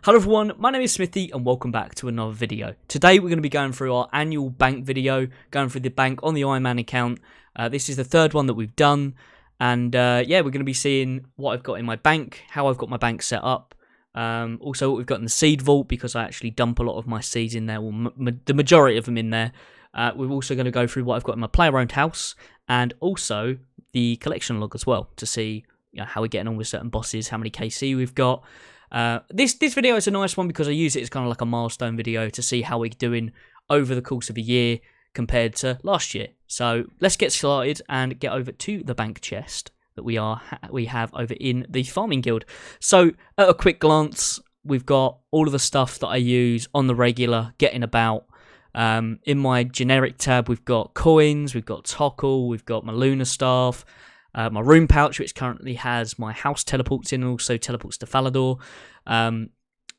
Hello everyone, my name is Smithy and welcome back to another video. Today we're going to be going through our annual bank video, going through the bank on the Ironman account. This is the third one that we've done, and yeah, we're going to be seeing what I've got in my bank, how I've got my bank set up, also what we've got in the seed vault, because I actually dump a lot of my seeds in there, well, the majority of them in there. We're also going to go through what I've got in my player-owned house, and also the collection log as well, to see how we're getting on with certain bosses, how many KC we've got. This video is a nice one because I use it as kind of like a milestone video to see how we're doing over the course of a year compared to last year. So let's get started and get over to the bank chest that we have over in the farming guild. So at a quick glance, we've got all of the stuff that I use on the regular, getting about. In my generic tab, we've got coins, we've got Tockle, we've got my lunar staff, my room pouch, which currently has my house teleports in, and also teleports to Falador.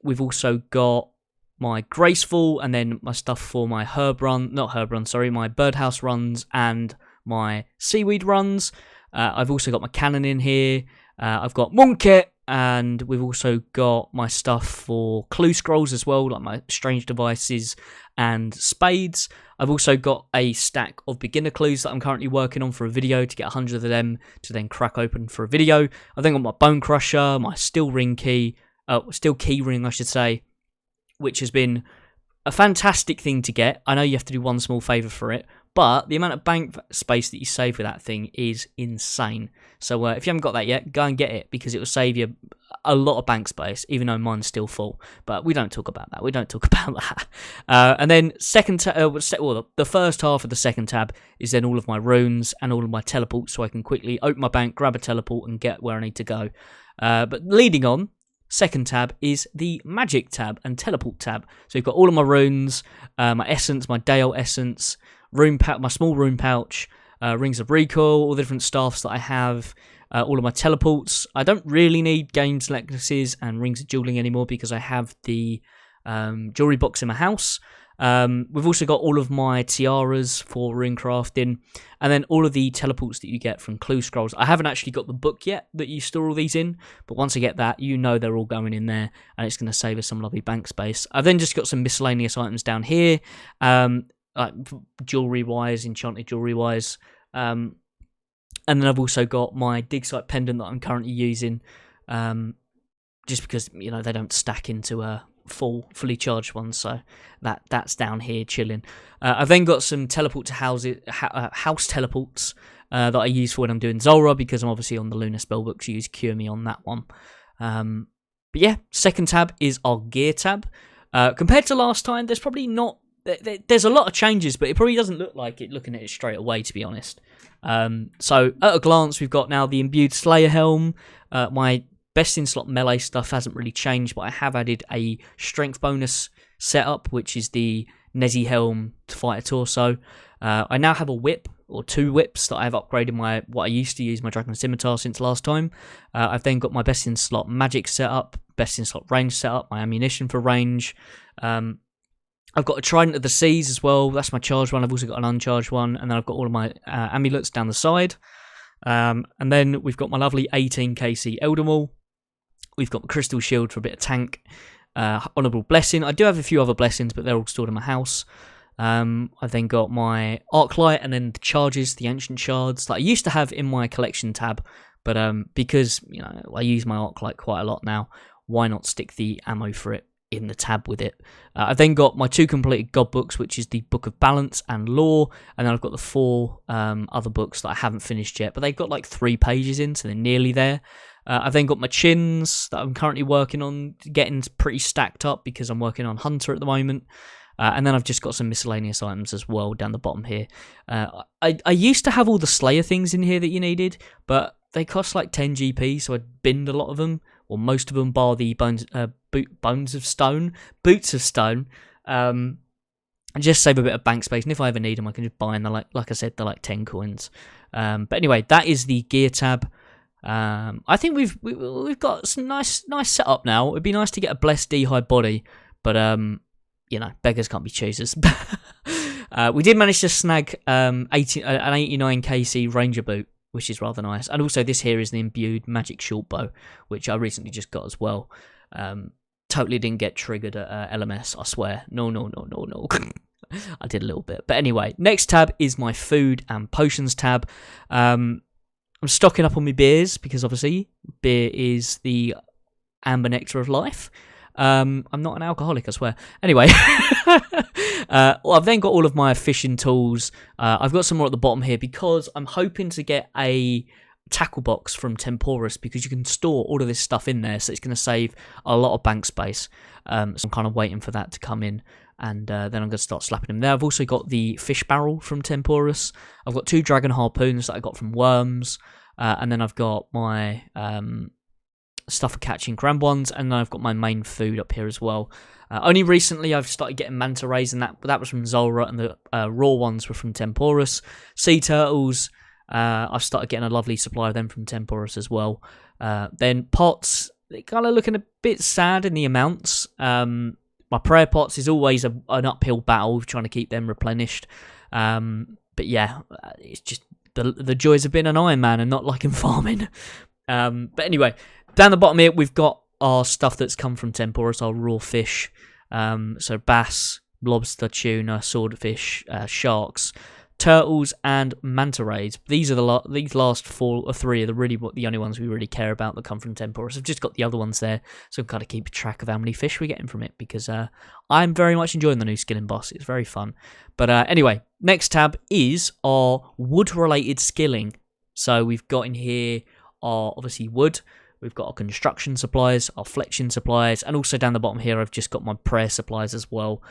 We've also got my graceful, and then my stuff for my my birdhouse runs and my seaweed runs. I've also got my cannon in here. I've got Monkit, and we've also got my stuff for clue scrolls as well, like my strange devices and spades. I've also got a stack of beginner clues that I'm currently working on for a video to get 100 of them to then crack open for a video. I've then got my bone crusher, my steel key ring, I should say, which has been a fantastic thing to get. I know you have to do one small favour for it, but the amount of bank space that you save with that thing is insane. So if you haven't got that yet, go and get it, because it will save you a lot of bank space, even though mine's still full. But we don't talk about that. And then the first half of the second tab is then all of my runes and all of my teleports, so I can quickly open my bank, grab a teleport, and get where I need to go. But leading on, second tab is the magic tab and teleport tab. So you've got all of my runes, my essence, my Dale essence, my small room pouch, rings of recall, all the different staffs that I have, all of my teleports. I don't really need games necklaces and rings of dueling anymore because I have the jewelry box in my house. We've also got all of my tiaras for rune crafting, and then all of the teleports that you get from clue scrolls. I haven't actually got the book yet that you store all these in, but once I get that, they're all going in there, and it's going to save us some lovely bank space. I've then just got some miscellaneous items down here, like jewelry wise, enchanted jewelry wise, and then I've also got my dig site pendant that I'm currently using, just because they don't stack into a fully charged one, so that's down here chilling. I've then got some teleport to house teleports that I use for when I'm doing Zulrah, because I'm obviously on the lunar spellbook to use Cure Me on that one. But yeah, second tab is our gear tab. Compared to last time, there's probably not. There's a lot of changes, but it probably doesn't look like it looking at it straight away, to be honest. So at a glance, we've got now the imbued Slayer helm. My best in slot melee stuff hasn't really changed, but I have added a strength bonus setup, which is the Nezzy helm to fight a torso. I now have a whip, or two whips, that I've upgraded what I used to use my Dragon Scimitar since last time. I've then got my best in slot magic setup, best in slot range setup, my ammunition for range. I've got a Trident of the Seas as well. That's my charged one. I've also got an uncharged one, and then I've got all of my amulets down the side. And then we've ve got my lovely 18 KC Eldermaul. We've got the Crystal Shield for a bit of tank. Honourable Blessing. I do have a few other blessings, but they're all stored in my house. I've then got my Arclight, and then the charges, the Ancient Shards that I used to have in my collection tab. But because I use my Arclight quite a lot now, why not stick the ammo for it in the tab with it? I've then got my two completed god books, which is the Book of Balance and Lore, and then I've got the four other books that I haven't finished yet, but they've got like 3 pages in, so they're nearly there. I've then got my chins that I'm currently working on getting pretty stacked up, because I'm working on Hunter at the moment. And then I've just got some miscellaneous items as well down the bottom here. I used to have all the Slayer things in here that you needed, but they cost like 10 GP, so I binned a lot of them, or most of them, bar the boots of stone, and just save a bit of bank space. And if I ever need them, I can just buy them. Like I said, they're like 10 coins. But anyway, that is the gear tab. I think we've got some nice setup now. It'd be nice to get a blessed D high body, but beggars can't be choosers. We did manage to snag an 89 KC Ranger boot, which is rather nice. And also this here is the imbued magic short bow, which I recently just got as well. totally didn't get triggered at LMS, I swear. No. I did a little bit. But anyway, next tab is my food and potions tab. I'm stocking up on my beers because obviously beer is the amber nectar of life. I'm not an alcoholic, I swear. Anyway, I've then got all of my fishing tools. I've got some more at the bottom here because I'm hoping to get a tackle box from Temporous because you can store all of this stuff in there, so it's going to save a lot of bank space. So I'm kind of waiting for that to come in, and then I'm going to start slapping them there. I've also got the fish barrel from Temporous. I've got 2 dragon harpoons that I got from Worms, and then I've got my stuff for catching grand ones, and then I've got my main food up here as well. Only recently I've started getting manta rays, and that was from Zolra, and the raw ones were from Temporous. Sea turtles, I've started getting a lovely supply of them from Temporous as well. Then pots, they're kind of looking a bit sad in the amounts. My prayer pots is always an uphill battle trying to keep them replenished. But yeah, it's just the joys of being an Ironman and not liking farming. But anyway, down the bottom here, we've got our stuff that's come from Temporous, our raw fish. So bass, lobster, tuna, swordfish, sharks, turtles, and manta rays. These are these last 4 or 3 are the only ones we really care about that come from Temporous. I've just got the other ones there, so I'm kind of keep track of how many fish we're getting from it because I'm very much enjoying the new skilling boss. It's very fun. But anyway, next tab is our wood-related skilling. So we've got in here our obviously wood. We've got our construction supplies, our fletching supplies, and also down the bottom here, I've just got my prayer supplies as well.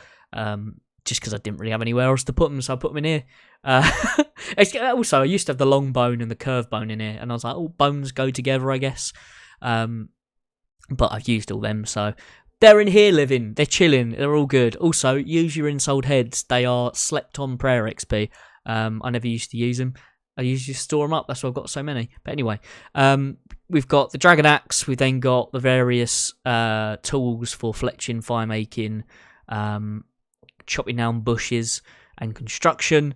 Just because I didn't really have anywhere else to put them, so I put them in here. Also, I used to have the long bone and the curved bone in here, and I was like, oh, bones go together, I guess. But I've used all them, so they're in here living. They're chilling. They're all good. Also, use your insold heads. They are slept-on prayer XP. I never used to use them. I usually store them up. That's why I've got so many. But anyway, we've got the dragon axe. We've then got the various tools for fletching, fire making, chopping down bushes and construction.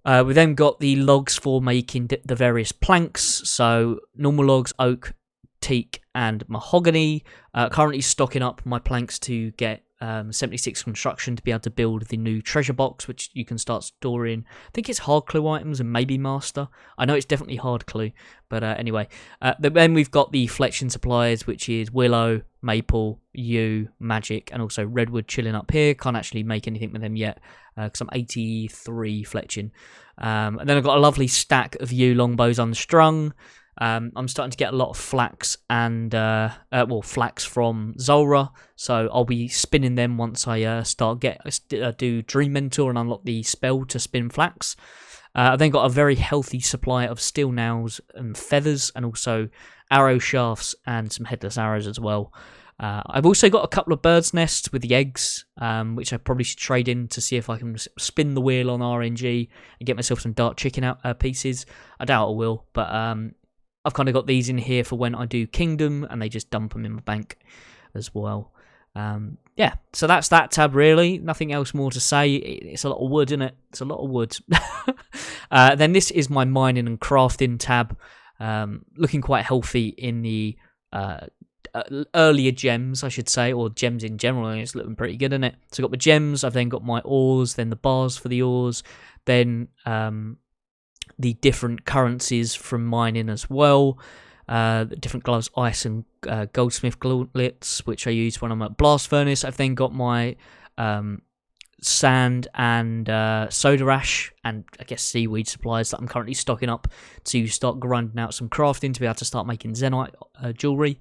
We've then got the logs for making the various planks. So normal logs, oak, teak, and mahogany. Currently stocking up my planks to get 76 construction to be able to build the new treasure box, which you can start storing. I think it's hard clue items and maybe master. I know it's definitely hard clue, but anyway. Then we've got the fletching supplies, which is willow, maple, yew, magic, and also redwood chilling up here. Can't actually make anything with them yet because I'm 83 fletching. And then I've got a lovely stack of yew longbows unstrung. I'm starting to get a lot of flax and flax from Zolra, so I'll be spinning them once I do Dream Mentor and unlock the spell to spin flax. I've then got a very healthy supply of steel nails and feathers, and also arrow shafts and some headless arrows as well. I've also got a couple of birds' nests with the eggs, which I probably should trade in to see if I can spin the wheel on RNG and get myself some dark chicken out pieces. I doubt I will, but I've kind of got these in here for when I do Kingdom, and they just dump them in my bank as well. Yeah, so that's that tab really. Nothing else more to say. It's a lot of wood, isn't it? It's a lot of wood. Then this is my mining and crafting tab. Looking quite healthy in the earlier gems, I should say, or gems in general. It's looking pretty good, isn't it? So I've got my gems, I've then got my ores, then the bars for the ores, then the different currencies from mining as well. The different gloves, ice and goldsmith gauntlets, which I use when I'm at blast furnace. I've then got my sand and soda ash and I guess seaweed supplies that I'm currently stocking up to start grinding out some crafting to be able to start making Zenite jewelry.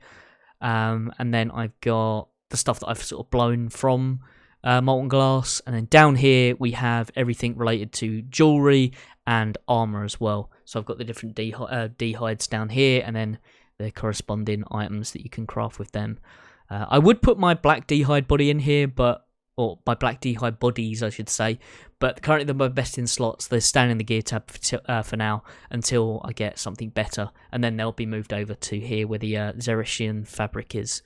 And then I've got the stuff that I've sort of blown from molten glass, and then down here we have everything related to jewelry and armor as well. So I've got the different D-hides down here, and then the corresponding items that you can craft with them. I would put my black D-hide body in here, or my black D-hide bodies, I should say, but currently they're my best in slots. They're staying in the gear tab for now until I get something better, and then they'll be moved over to here where the Xerishian fabric is.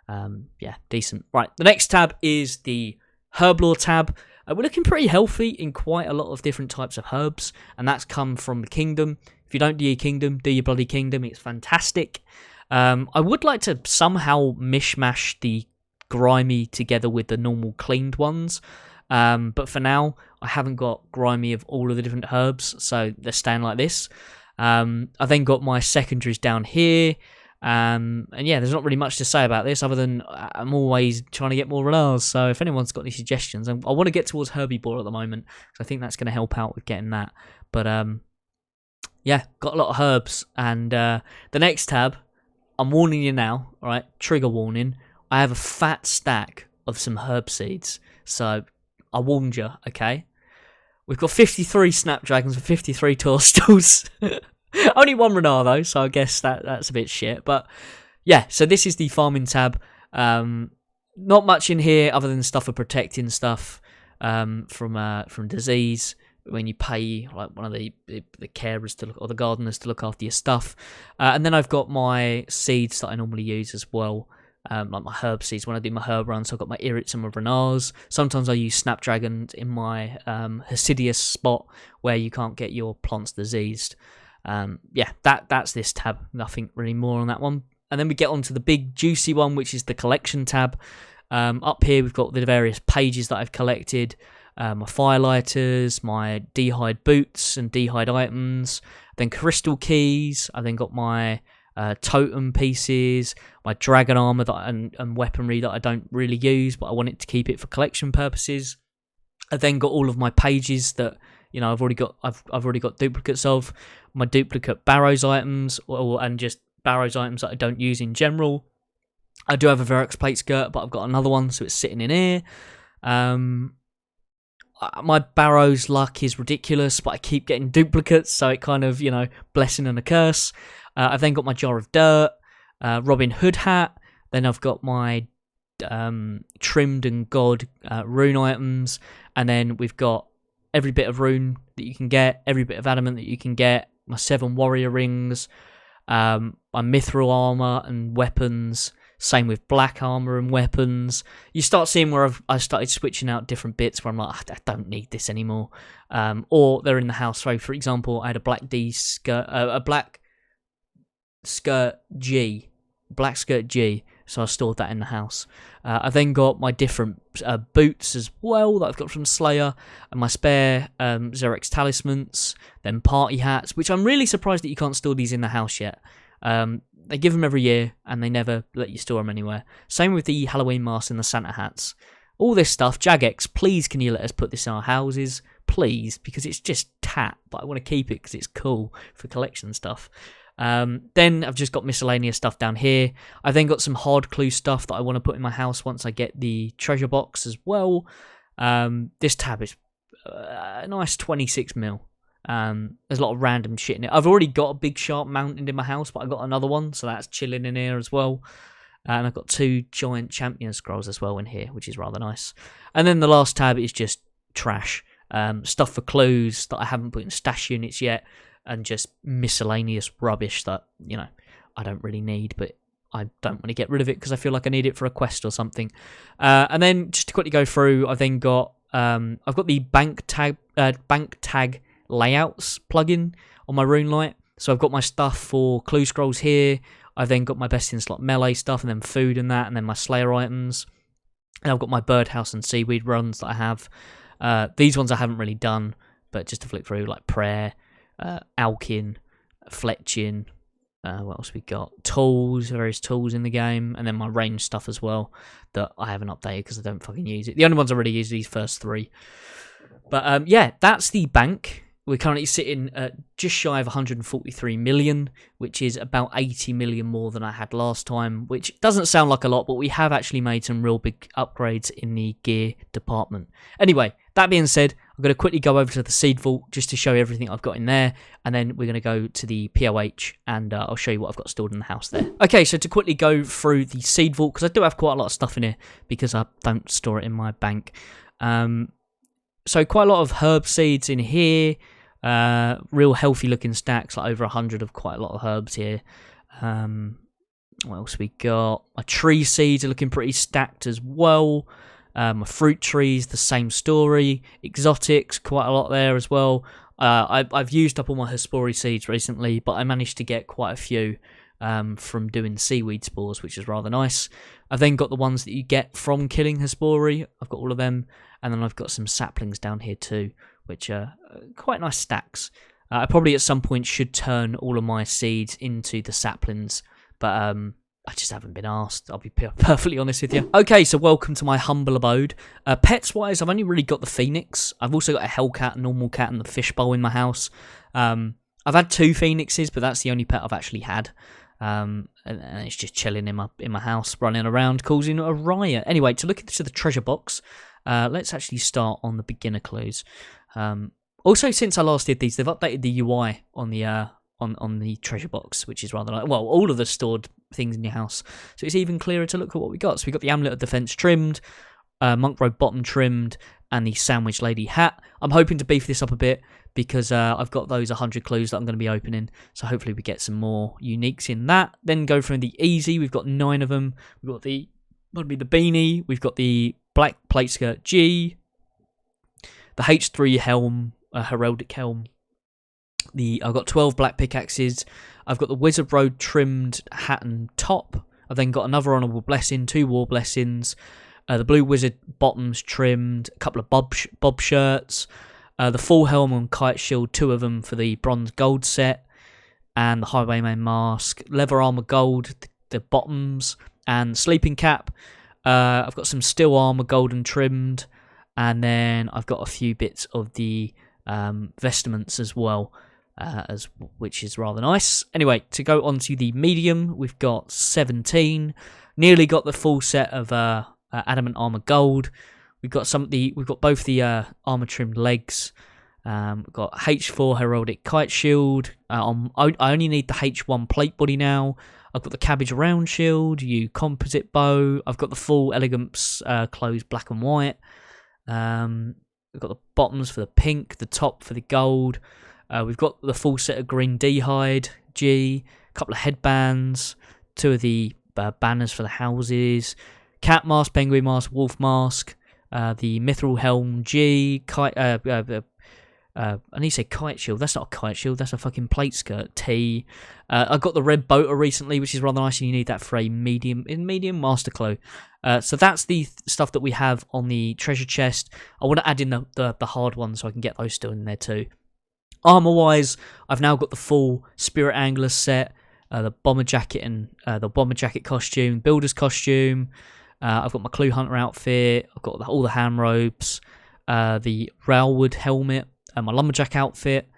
Yeah, decent. Right, the next tab is the Herblore tab. We're looking pretty healthy in quite a lot of different types of herbs, and that's come from the Kingdom. If you don't do your Kingdom, do your bloody Kingdom. It's fantastic. I would like to somehow mishmash the grimy together with the normal cleaned ones. But for now, I haven't got grimy of all of the different herbs, so they're staying like this. I then got my secondaries down here. And yeah, there's not really much to say about this other than I'm always trying to get more renars. So if anyone's got any suggestions, I want to get towards Herblore at the moment, because I think that's going to help out with getting that. But yeah, got a lot of herbs. And the next tab, I'm warning you now, all right? Trigger warning. I have a fat stack of some herb seeds. So I warned you, okay? We've got 53 snapdragons and 53 toadstools. Only one Renar though, so I guess that's a bit shit. But yeah, so this is the farming tab. Not much in here other than stuff for protecting stuff from disease. When you pay like one of the carers to look, or the gardeners to look after your stuff, and then I've got my seeds that I normally use as well. Like my herb seeds when I do my herb run, so I've got my irrits and my renars. Sometimes I use snapdragons in my Hasidius spot where you can't get your plants diseased. Yeah, that's this tab. Nothing really more on that one. And then we get on to the big juicy one, which is the collection tab. Up here we've got the various pages that I've collected. My firelighters, my d'hide boots and d'hide items, then crystal keys. I then got my totem pieces, my dragon armor and weaponry that I don't really use, but I wanted to keep it for collection purposes. I then got all of my pages that I've already got duplicates of, my duplicate Barrows items, and just Barrows items that I don't use in general. I do have a Verex plate skirt, but I've got another one, so it's sitting in here. My Barrows luck is ridiculous, but I keep getting duplicates, so it kind of, blessing and a curse. I've then got my jar of dirt, Robin Hood hat, then I've got my trimmed and god rune items, and then we've got every bit of rune that you can get, every bit of adamant that you can get, my 7 warrior rings, my mithril armor and weapons, same with black armor and weapons. You start seeing where I started switching out different bits where I'm like, I don't need this anymore. Or they're in the house. So, for example, I had a black skirt G, so I stored that in the house. I then got my different boots as well that I've got from Slayer, and my spare Xerex talismans, then party hats, which I'm really surprised that you can't store these in the house yet. They give them every year, and they never let you store them anywhere. Same with the Halloween masks and the Santa hats. All this stuff, Jagex, please can you let us put this in our houses? Please, because it's just tat, but I want to keep it because it's cool for collection stuff. Then I've just got miscellaneous stuff down here. I've then got some hard clue stuff that I want to put in my house once I get the treasure box as well. This tab is a nice 26 mil. There's a lot of random shit in it. I've already got a big sharp mounted in my house, but I got another one, so that's chilling in here as well. And I've got 2 giant champion scrolls as well in here, which is rather nice. And then the last tab is just trash. Stuff for clues that I haven't put in stash units yet, and just miscellaneous rubbish that, I don't really need, but I don't want to get rid of it because I feel like I need it for a quest or something. And then just to quickly go through, I've then got I've got the bank tag layouts plugin on my Runelight. So I've got my stuff for clue scrolls here. I've then got my best in slot melee stuff, and then food and that, and then my Slayer items. And I've got my birdhouse and seaweed runs that I have. These ones I haven't really done, but just to flick through, like prayer, alkin, fletching, what else we got? Tools, various tools in the game, and then my range stuff as well that I haven't updated because I don't fucking use it. The only ones I really use are these first 3. But yeah, that's the bank. We're currently sitting at just shy of 143 million, which is about 80 million more than I had last time, which doesn't sound like a lot, but we have actually made some real big upgrades in the gear department. Anyway, that being said, I'm going to quickly go over to the seed vault just to show you everything I've got in there, and then we're going to go to the POH, and I'll show you what I've got stored in the house there. Okay, so to quickly go through the seed vault, because I do have quite a lot of stuff in here, because I don't store it in my bank. So quite a lot of herb seeds in here, real healthy looking stacks, like over 100 of quite a lot of herbs here. What else we got? My tree seeds are looking pretty stacked as well. My fruit trees, the same story. Exotics, quite a lot there as well. I've used up all my Herblore seeds recently, but I managed to get quite a few from doing seaweed spores, which is rather nice. I've then got the ones that you get from killing Herblore. I've got all of them, and then I've got some saplings down here too, which are quite nice stacks. I probably at some point should turn all of my seeds into the saplings, but I just haven't been asked, I'll be perfectly honest with you. Okay, so welcome to my humble abode. Pets-wise, I've only really got the phoenix. I've also got a hellcat, a normal cat, and the fishbowl in my house. I've had 2 phoenixes, but that's the only pet I've actually had. And it's just chilling in my house, running around, causing a riot. Anyway, to look into the treasure box, let's actually start on the beginner clues. Also, since I last did these, they've updated the UI on the treasure box, which is rather nice. Well, all of the stored things in your house, so it's even clearer to look at what we got. So we got the amulet of defense trimmed, monk robe bottom trimmed, and the sandwich lady hat. I'm hoping to beef this up a bit because I've got those 100 clues that I'm going to be opening, so hopefully we get some more uniques in that. Then go from the easy, we've got 9 of them. We've got the beanie, we've got the black plate skirt G, the H3 helm, heraldic helm. I've got 12 black pickaxes. I've got the wizard road trimmed hat and top. I've then got another honourable blessing, 2 war blessings, the blue wizard bottoms trimmed, a couple of bob shirts, the full helm and kite shield, 2 of them for the bronze gold set, and the highwayman mask, leather armour gold, the bottoms, and sleeping cap. I've got some steel armour golden trimmed, and then I've got a few bits of the vestments as well, which is rather nice. Anyway, to go on to the medium, we've got 17. Nearly got the full set of adamant armor gold. We've got both the armor trimmed legs. We've got H4 heraldic kite shield. I only need the H1 plate body now. I've got the cabbage round shield, composite bow. I've got the full elegance clothes black and white. We've got the bottoms for the pink, the top for the gold. We've got the full set of green D-hide, G, a couple of headbands, 2 of the banners for the houses, cat mask, penguin mask, wolf mask, the mithril helm, G, kite. I need to say kite shield. That's not a kite shield. That's a fucking plate skirt. T. I got the red boater recently, which is rather nice, and you need that for a medium master clo. So that's the stuff that we have on the treasure chest. I want to add in the hard ones so I can get those still in there too. Armor wise, I've now got the full Spirit Angler set, the bomber jacket and the bomber jacket costume, builder's costume. I've got my Clue Hunter outfit. I've got all the ham robes, the railwood helmet, my lumberjack outfit,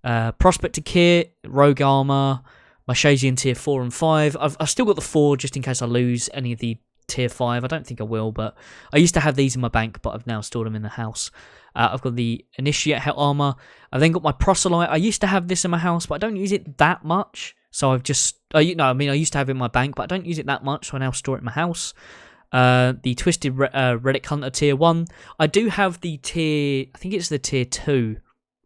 prospector kit, rogue armor, my Shazian tier 4 and 5. I've still got the 4 just in case I lose any of the tier 5. I don't think I will, but I used to have these in my bank, but I've now stored them in the house. I've got the Initiate armor. I've then got my Proselyte. I used to have this in my house, but I don't use it that much. So I've just, I used to have it in my bank, but I don't use it that much, so I now store it in my house. The Twisted Relic Hunter tier 1. I do have the tier, I think it's the tier 2,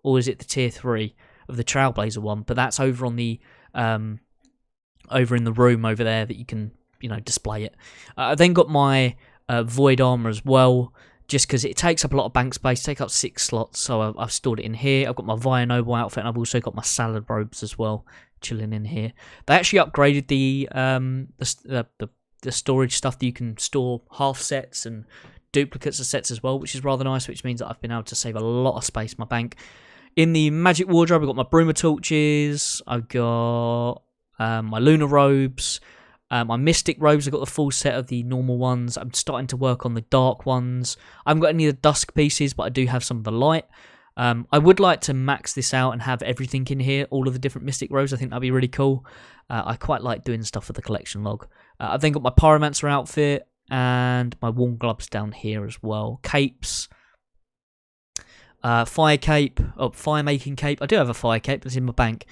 or is it the tier 3 of the Trailblazer one, but that's over on the, over in the room over there that you can, display it. I then got my Void Armor as well, just because it takes up a lot of bank space, take up 6 slots, so I've stored it in here. I've got my Via Noble outfit, and I've also got my salad robes as well, chilling in here. They actually upgraded the storage stuff that you can store half sets and duplicates of sets as well, which is rather nice, which means that I've been able to save a lot of space in my bank. In the magic wardrobe, I've got my Broomer torches, I've got my lunar robes, my mystic robes. I've got the full set of the normal ones. I'm starting to work on the dark ones. I haven't got any of the dusk pieces, but I do have some of the light. I would like to max this out and have everything in here, all of the different mystic robes. I think that'd be really cool. I quite like doing stuff for the collection log. I've then got my pyromancer outfit and my warm gloves down here as well. Capes, fire cape, fire making cape. I do have a fire cape that's in my bank.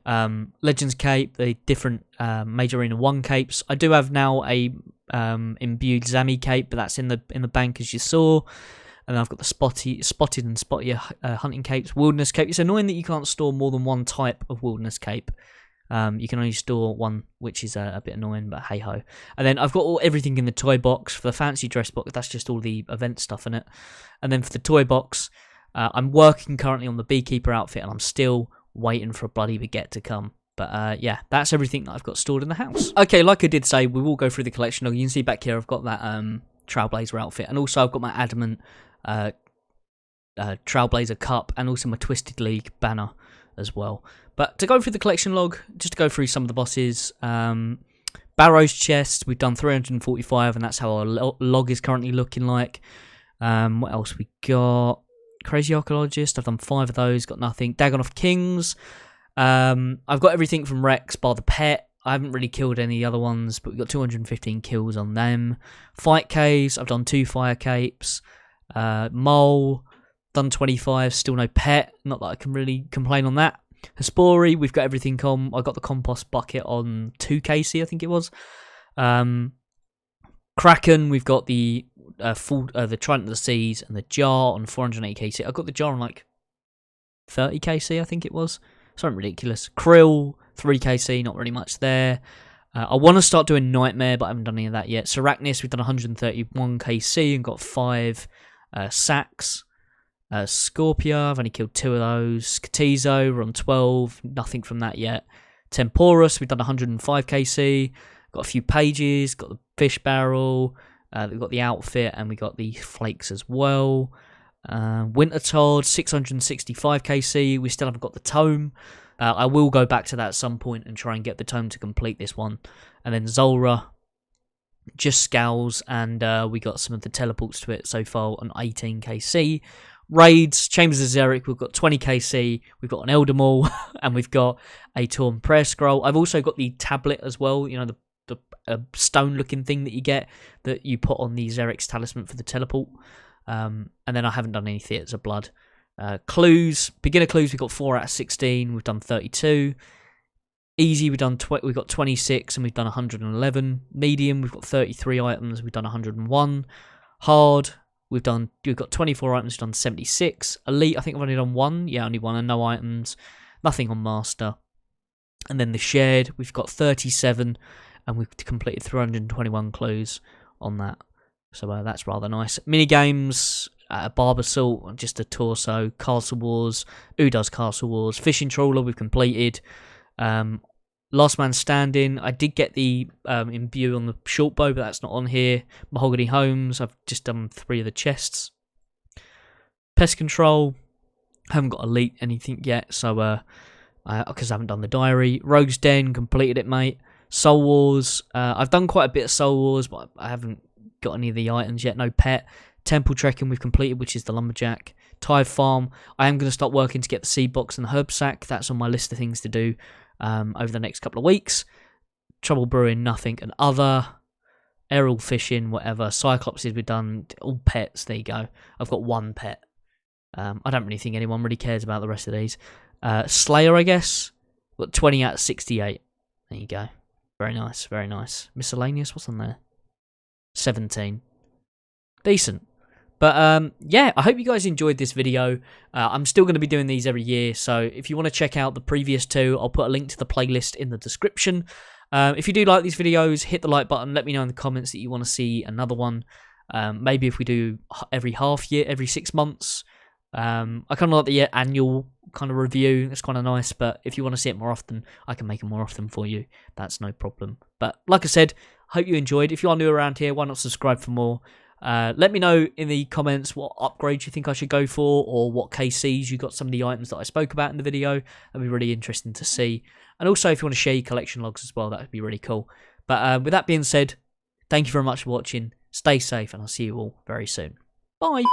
Legends cape, the different Major Arena 1 capes. I do have now a imbued Zami cape, but that's in the bank as you saw. And then I've got the spotted and spottier hunting capes, wilderness cape. It's annoying that you can't store more than one type of wilderness cape. You can only store one, which is a bit annoying, but hey ho. And then I've got everything in the toy box. For the fancy dress box, that's just all the event stuff in it. And then for the toy box, I'm working currently on the beekeeper outfit, and I'm still waiting for a bloody baguette to come. But yeah, that's everything that I've got stored in the house. Okay, like I did say, we will go through the collection log. You can see back here I've got that Trailblazer outfit, and also I've got my Adamant Trailblazer cup, and also my Twisted League banner as well. But to go through the collection log, just to go through some of the bosses, Barrow's chest, we've done 345, and that's how our log is currently looking like. What else we got? Crazy Archaeologist, I've done 5 of those, got nothing. Dagonoth Kings, I've got everything from Rex bar the pet. I haven't really killed any of the other ones, but we've got 215 kills on them. Fight Caves, I've done 2 Fire Capes. Mole, done 25, still no pet. Not that I can really complain on that. Hespori, we've got everything on. I got the compost bucket on 2 KC, I think it was. Kraken, we've got the the Trident of the Seas and the jar on 480 KC. I got the jar on like 30 KC, I think it was. Something ridiculous. Krill, 3 KC, not really much there. I want to start doing Nightmare, but I haven't done any of that yet. Seracnis, we've done 131 KC and got 5 sacks. Scorpia, I've only killed 2 of those. Skatizo, we're on 12, nothing from that yet. Temporus, we've done 105 KC. Got a few pages, got the fish barrel, we've got the outfit, and we got the flakes as well. Winter Todd, 665 KC. We still haven't got the tome. I will go back to that at some point and try and get the tome to complete this one. And then Zolra, just Scowls, and we got some of the teleports to it so far on 18 KC. Raids, Chambers of Xeric, we've got 20 KC, we've got an Elder Maul, and we've got a Torn Prayer Scroll. I've also got the tablet as well, you know, the stone-looking thing that you get that you put on the Xeric's talisman for the teleport. And then I haven't done any Theatres of Blood. Clues, beginner clues, we've got 4 out of 16, we've done 32. Easy, we've got 26 and we've done 111. Medium, we've got 33 items, we've done 101. Hard, we've got 24 items, we've done 76. Elite, I think I've only done 1. Yeah, only 1 and no items. Nothing on Master. And then the Shared, we've got 37 and we've completed 321 clues on that. So that's rather nice. Minigames, Barb Assault, just a torso. Castle Wars, who does Castle Wars? Fishing Trawler, we've completed. Last Man Standing, I did get the imbue on the short bow, but that's not on here. Mahogany Homes, I've just done 3 of the chests. Pest Control, haven't got Elite anything yet, so because I haven't done the diary. Rogue's Den, completed it, mate. Soul Wars, I've done quite a bit of Soul Wars, but I haven't got any of the items yet. No pet. Temple Trekking we've completed, which is the Lumberjack. Tithe Farm, I am going to start working to get the seed box and the herb sack. That's on my list of things to do over the next couple of weeks. Trouble Brewing, nothing. And other. Aerial Fishing, whatever. Cyclopses we've done. All pets, there you go. I've got 1 pet. I don't really think anyone really cares about the rest of these. Slayer, I guess. Got 20 out of 68. There you go. Very nice, very nice. Miscellaneous, what's on there? 17. Decent. But yeah, I hope you guys enjoyed this video. I'm still going to be doing these every year, so if you want to check out the previous 2, I'll put a link to the playlist in the description. If you do like these videos, hit the like button. Let me know in the comments that you want to see another one. Maybe if we do every half year, every 6 months. I kind of like the annual kind of review. It's kind of nice, but if you want to see it more often, I can make it more often for you. That's no problem. But like I said, hope you enjoyed. If you are new around here, why not subscribe for more? Let me know in the comments what upgrades you think I should go for, or what KCs you got some of the items that I spoke about in the video. That'd be really interesting to see. And also, if you want to share your collection logs as well, that would be really cool. But with that being said, thank you very much for watching. Stay safe, and I'll see you all very soon. Bye!